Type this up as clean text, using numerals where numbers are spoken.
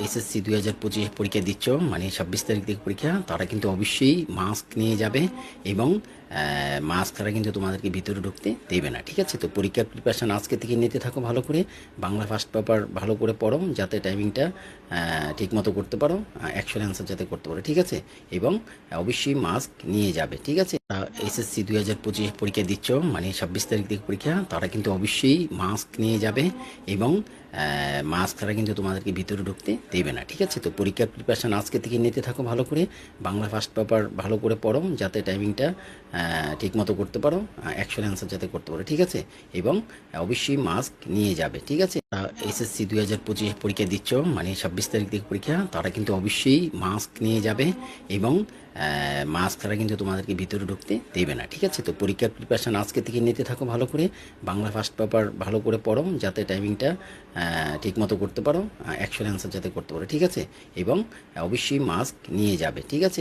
SSC 2025 পরীক্ষা দিচ্ছ, মানে 26 তারিখ থেকে পরীক্ষা, তারা কিন্তু অবশ্যই মাস্ক নিয়ে যাবে এবং মাস্ক ছাড়া কিন্তু তোমাদেরকে ভিতরে ঢুকতে দেবে না। ঠিক আছে, তো পরীক্ষার প্রিপারেশান আজকে থেকে নিতে থাকো ভালো করে। বাংলা ফার্স্ট পেপার ভালো করে পড়ো, যাতে টাইমিংটা ঠিক মতো করতে পারো, অ্যাকশন অ্যান্সার যাতে করতে পারো। ঠিক আছে, এবং অবশ্যই মাস্ক নিয়ে যাবে। ঠিক আছে, এসএসসি 2025 পরীক্ষা দিচ্ছ, মানে 26 তারিখ থেকে পরীক্ষা, তারা কিন্তু অবশ্যই মাস্ক নিয়ে যাবে এবং মাস্ক ছাড়া কিন্তু তোমাদেরকে ভিতরে ঢুকতে দেবে না। ঠিক আছে, তো পরীক্ষার প্রিপারেশান আজকে থেকে নিতে থাকো ভালো করে। বাংলা ফার্স্ট পেপার ভালো করে পড়ো, যাতে টাইমিংটা ঠিক মতো করতে পারো, অ্যাকশন অ্যান্সার যাতে করতে পারো। ঠিক আছে, এবং অবশ্যই মাস্ক নিয়ে যাবে। ঠিক আছে, এসএসসি 2025 পরীক্ষা দিচ্ছ, মানে 26 তারিখ থেকে পরীক্ষা, তারা কিন্তু অবশ্যই মাস্ক নিয়ে যাবে এবং মাস্ক ছাড়া কিন্তু তোমাদেরকে ভিতরে ঢুকতে দেবে না। ঠিক আছে, তো পরীক্ষার প্রিপারেশান আজকে থেকে নিতে থাকো ভালো করে। বাংলা ফার্স্ট পেপার ভালো করে পড়ো, যাতে টাইমিংটা ঠিক মতো করতে পারো, অ্যাকশন অ্যান্সার যাতে করতে পারো। ঠিক আছে, এবং অবশ্যই মাস্ক নিয়ে যাবে। ঠিক আছে।